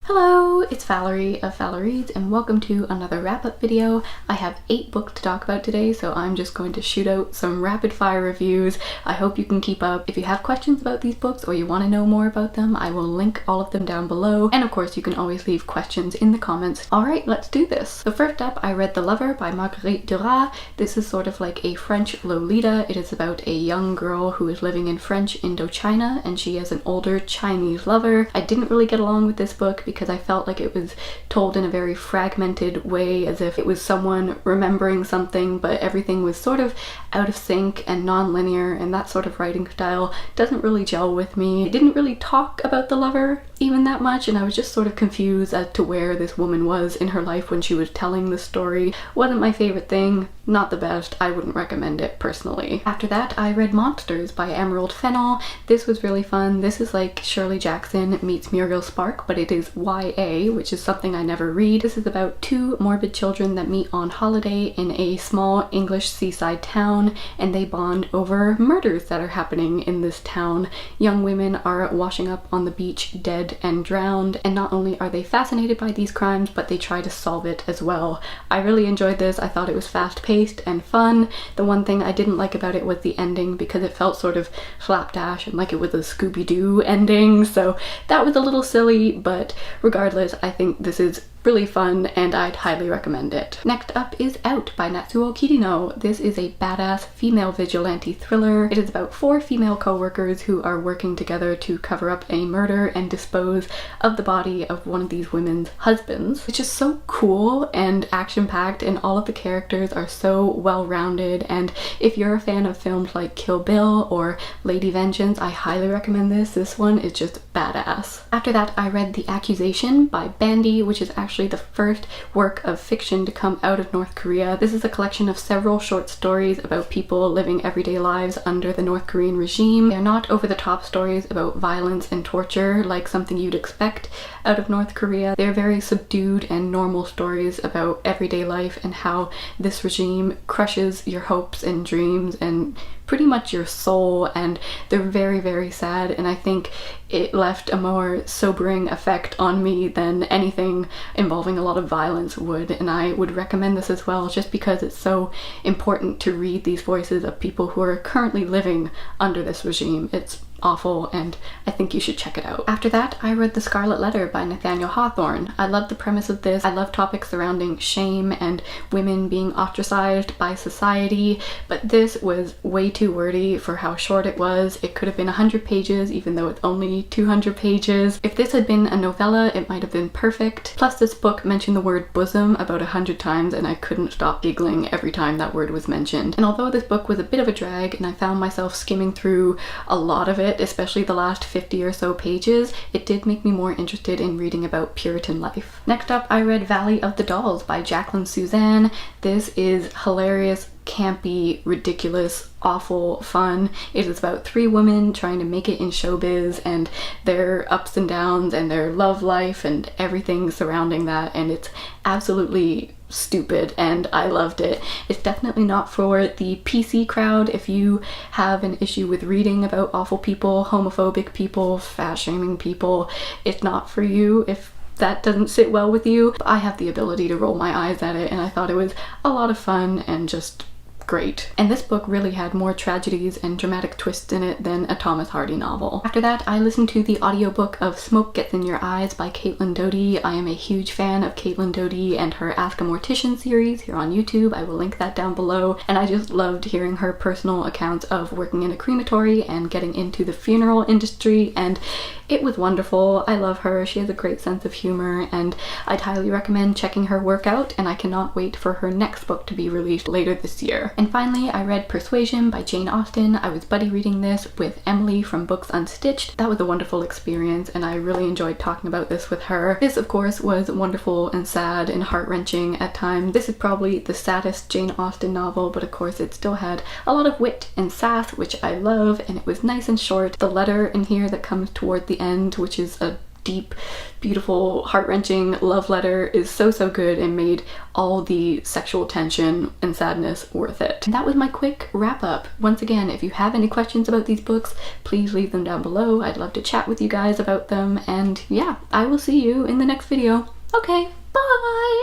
Hello, it's Valerie of Valerie Reads and welcome to another wrap-up video. I have 8 books to talk about today, so I'm just going to shoot out some rapid-fire reviews. I hope you can keep up. If you have questions about these books or you want to know more about them, I will link all of them down below. And of course, you can always leave questions in the comments. Alright, let's do this. So first up, I read The Lover by Marguerite Duras. This is sort of like a French Lolita. It is about a young girl who is living in French Indochina and she has an older Chinese lover. I didn't really get along with this book because I felt like it was told in a very fragmented way, as if it was someone remembering something, but everything was sort of out of sync and non-linear, and that sort of writing style doesn't really gel with me. It didn't really talk about the lover even that much, and I was just sort of confused as to where this woman was in her life when she was telling the story. Wasn't my favorite thing, not the best. I wouldn't recommend it personally. After that, I read Monsters by Emerald Fennell. This was really fun. This is like Shirley Jackson meets Muriel Spark, but it is YA, which is something I never read. This is about 2 morbid children that meet on holiday in a small English seaside town, and they bond over murders that are happening in this town. Young women are washing up on the beach dead and drowned, and not only are they fascinated by these crimes, but they try to solve it as well. I really enjoyed this. I thought it was fast-paced and fun. The one thing I didn't like about it was the ending, because it felt sort of slapdash and like it was a Scooby-Doo ending, so that was a little silly, but regardless, I think this is really fun and I'd highly recommend it. Next up is Out by Natsuo Kirino. This is a badass female vigilante thriller. It is about 4 female co-workers who are working together to cover up a murder and dispose of the body of one of these women's husbands. It's just so cool and action-packed, and all of the characters are so well-rounded, and if you're a fan of films like Kill Bill or Lady Vengeance, I highly recommend this. This one is just badass. After that, I read The Accusation by Bandy, which is actually the first work of fiction to come out of North Korea. This is a collection of several short stories about people living everyday lives under the North Korean regime. They're not over-the-top stories about violence and torture like something you'd expect out of North Korea. They're very subdued and normal stories about everyday life and how this regime crushes your hopes and dreams and pretty much your soul, and they're very, very sad, and I think it left a more sobering effect on me than anything involving a lot of violence would, and I would recommend this as well just because it's so important to read these voices of people who are currently living under this regime. It's awful, and I think you should check it out. After that, I read The Scarlet Letter by Nathaniel Hawthorne. I love the premise of this. I love topics surrounding shame and women being ostracized by society, but this was way too wordy for how short it was. It could have been 100 pages, even though it's only 200 pages. If this had been a novella, it might have been perfect. Plus, this book mentioned the word bosom about 100 times, and I couldn't stop giggling every time that word was mentioned. And although this book was a bit of a drag, and I found myself skimming through a lot of it, especially the last 50 or so pages, it did make me more interested in reading about Puritan life. Next up, I read Valley of the Dolls by Jacqueline Suzanne. This is hilarious, campy, ridiculous, awful fun. It is about 3 women trying to make it in showbiz and their ups and downs and their love life and everything surrounding that, and it's absolutely stupid and I loved it. It's definitely not for the PC crowd. If you have an issue with reading about awful people, homophobic people, fat-shaming people, it's not for you if that doesn't sit well with you. But I have the ability to roll my eyes at it, and I thought it was a lot of fun and just great. And this book really had more tragedies and dramatic twists in it than a Thomas Hardy novel. After that, I listened to the audiobook of Smoke Gets in Your Eyes by Caitlin Doughty. I am a huge fan of Caitlin Doughty and her Ask a Mortician series here on YouTube. I will link that down below, and I just loved hearing her personal accounts of working in a crematory and getting into the funeral industry, and it was wonderful. I love her. She has a great sense of humor, and I'd highly recommend checking her work out, and I cannot wait for her next book to be released later this year. And finally, I read Persuasion by Jane Austen. I was buddy reading this with Emily from Books Unstitched. That was a wonderful experience, and I really enjoyed talking about this with her. This, of course, was wonderful and sad and heart-wrenching at times. This is probably the saddest Jane Austen novel, but of course it still had a lot of wit and sass, which I love, and it was nice and short. The letter in here that comes toward the end, which is a deep, beautiful, heart-wrenching love letter is so good and made all the sexual tension and sadness worth it. And that was my quick wrap up. Once again, if you have any questions about these books, please leave them down below. I'd love to chat with you guys about them, and yeah, I will see you in the next video. Okay, bye!